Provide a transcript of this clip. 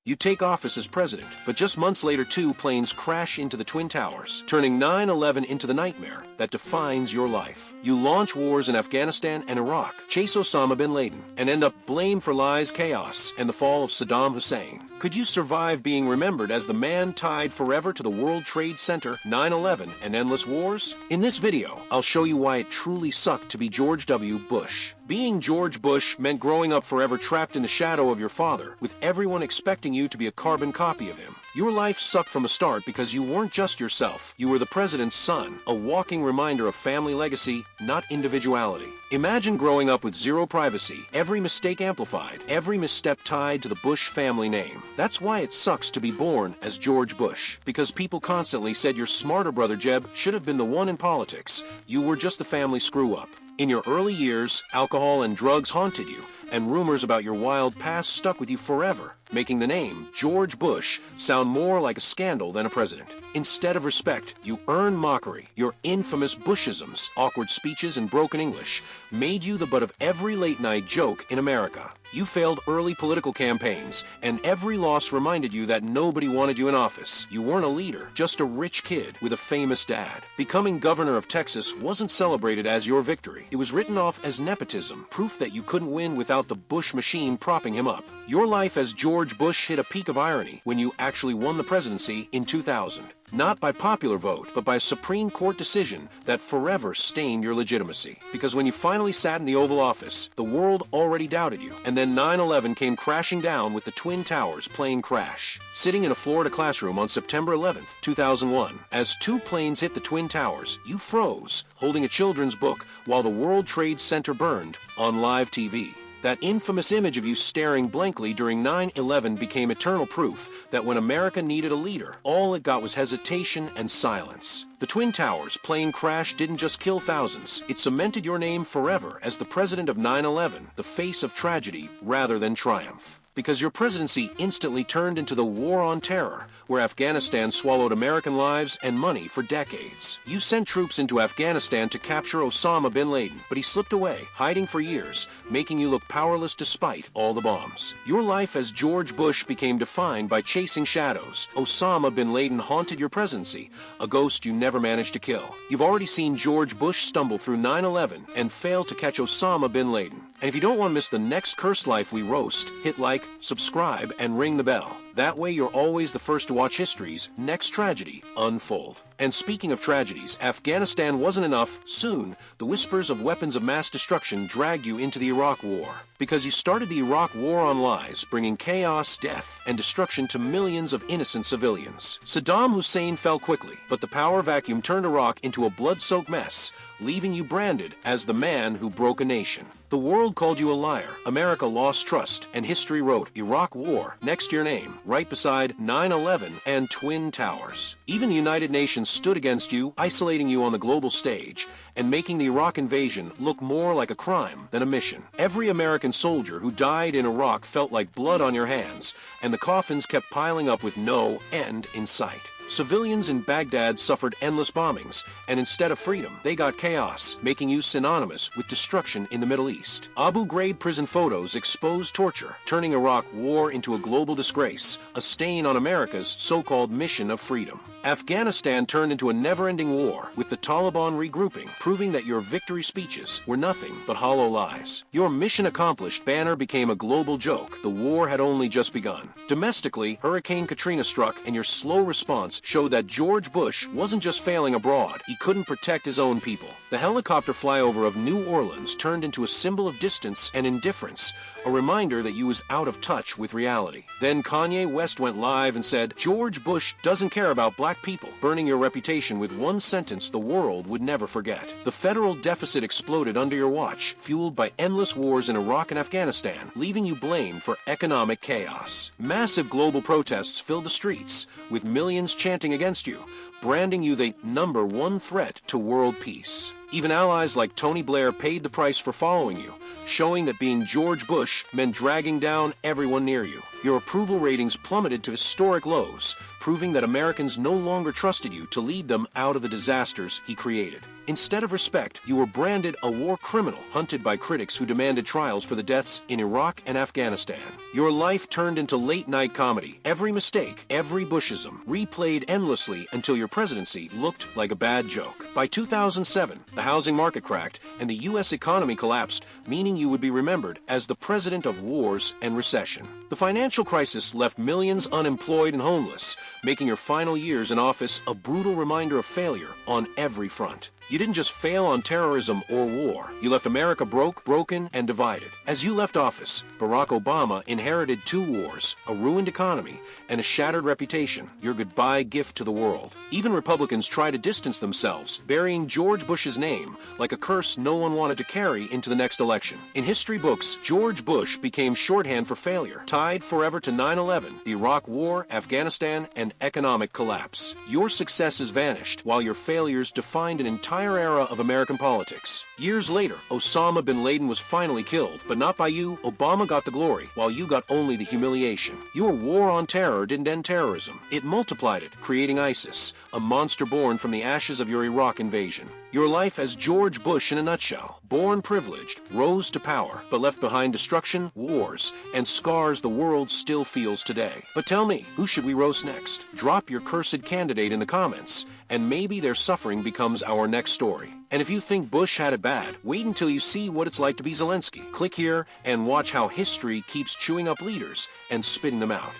You take office as president, but just months later 2 planes crash into the Twin Towers, turning 9/11 into the nightmare that defines your life. You launch wars in Afghanistan and Iraq, chase Osama bin Laden, and end up blamed for lies, chaos, and the fall of Saddam Hussein. Could you survive being remembered as the man tied forever to the World Trade Center, 9/11, and endless wars? In this video, I'll show you why it truly sucked to be George W. Bush. Being George Bush meant growing up forever trapped in the shadow of your father, with everyone expecting you to be a carbon copy of him. Your life sucked from the start because you weren't just yourself. You were the president's son, a walking reminder of family legacy, not individuality. Imagine growing up with zero privacy, every mistake amplified, every misstep tied to the Bush family name. That's why it sucks to be born as George Bush, because people constantly said your smarter brother Jeb should have been the one in politics. You were just the family screw-up. In your early years, alcohol and drugs haunted you, and rumors about your wild past stuck with you forever, making the name George Bush sound more like a scandal than a president. Instead of respect, you earn mockery. Your infamous Bushisms, awkward speeches, and broken English made you the butt of every late-night joke in America. You failed early political campaigns, and every loss reminded you that nobody wanted you in office. You weren't a leader, just a rich kid with a famous dad. Becoming governor of Texas wasn't celebrated as your victory. It was written off as nepotism, proof that you couldn't win without the Bush machine propping him up. Your life as George Bush hit a peak of irony when you actually won the presidency in 2000. Not by popular vote, but by a Supreme Court decision that forever stained your legitimacy. Because when you finally sat in the Oval Office, the world already doubted you. And then 9/11 came crashing down with the Twin Towers plane crash. Sitting in a Florida classroom on September 11th, 2001, as 2 planes hit the Twin Towers, you froze, holding a children's book while the World Trade Center burned on live TV. That infamous image of you staring blankly during 9/11 became eternal proof that when America needed a leader, all it got was hesitation and silence. The Twin Towers plane crash didn't just kill thousands, it cemented your name forever as the president of 9/11, the face of tragedy rather than triumph. Because your presidency instantly turned into the war on terror, where Afghanistan swallowed American lives and money for decades. You sent troops into Afghanistan to capture Osama bin Laden, but he slipped away, hiding for years, making you look powerless despite all the bombs. Your life as George Bush became defined by chasing shadows. Osama bin Laden haunted your presidency, a ghost you never managed to kill. You've already seen George Bush stumble through 9/11 and fail to catch Osama bin Laden. And if you don't want to miss the next cursed life we roast, hit like, subscribe, and ring the bell. That way you're always the first to watch history's next tragedy unfold. And speaking of tragedies, Afghanistan wasn't enough. Soon, the whispers of weapons of mass destruction dragged you into the Iraq War. Because you started the Iraq War on lies, bringing chaos, death, and destruction to millions of innocent civilians. Saddam Hussein fell quickly, but the power vacuum turned Iraq into a blood-soaked mess, leaving you branded as the man who broke a nation. The world called you a liar, America lost trust, and history wrote Iraq War next to your name, right beside 9/11 and Twin Towers. Even the United Nations stood against you, isolating you on the global stage, and making the Iraq invasion look more like a crime than a mission. Every American soldier who died in Iraq felt like blood on your hands, and the coffins kept piling up with no end in sight. Civilians in Baghdad suffered endless bombings, and instead of freedom, they got chaos, making you synonymous with destruction in the Middle East. Abu Ghraib prison photos exposed torture, turning Iraq War into a global disgrace, a stain on America's so-called mission of freedom. Afghanistan turned into a never-ending war, with the Taliban regrouping, proving that your victory speeches were nothing but hollow lies. Your mission accomplished banner became a global joke. The war had only just begun. Domestically, Hurricane Katrina struck, and your slow response showed that George Bush wasn't just failing abroad, he couldn't protect his own people. The helicopter flyover of New Orleans turned into a symbol of distance and indifference, a reminder that you was out of touch with reality. Then Kanye West went live and said, George Bush doesn't care about black people, burning your reputation with one sentence the world would never forget. The federal deficit exploded under your watch, fueled by endless wars in Iraq and Afghanistan, leaving you blamed for economic chaos. Massive global protests filled the streets, with millions chanting against you, branding you the #1 threat to world peace. Even allies like Tony Blair paid the price for following you, showing that being George Bush meant dragging down everyone near you. Your approval ratings plummeted to historic lows, proving that Americans no longer trusted you to lead them out of the disasters he created. Instead of respect, you were branded a war criminal, hunted by critics who demanded trials for the deaths in Iraq and Afghanistan. Your life turned into late-night comedy. Every mistake, every Bushism, replayed endlessly until your presidency looked like a bad joke. By 2007, the housing market cracked and the U.S. economy collapsed, meaning you would be remembered as the president of wars and recession. The financial crisis left millions unemployed and homeless, making your final years in office a brutal reminder of failure on every front. You didn't just fail on terrorism or war. You left America broke, broken, and divided. As you left office, Barack Obama inherited 2 wars, a ruined economy, and a shattered reputation, your goodbye gift to the world. Even Republicans try to distance themselves, burying George Bush's name like a curse no one wanted to carry into the next election. In history books, George Bush became shorthand for failure, tied forever to 9/11, the Iraq War, Afghanistan, and economic collapse. Your successes vanished, while your failures defined an entire era of American politics. Years later, Osama bin Laden was finally killed, but not by you. Obama got the glory, while you got only the humiliation. Your war on terror didn't end terrorism. It multiplied it, creating ISIS, a monster born from the ashes of your Iraq invasion. Your life as George Bush in a nutshell. Born privileged, rose to power, but left behind destruction, wars, and scars the world still feels today. But tell me, who should we roast next? Drop your cursed candidate in the comments, and maybe their suffering becomes our next story. And if you think Bush had it bad, wait until you see what it's like to be Zelensky. Click here and watch how history keeps chewing up leaders and spitting them out.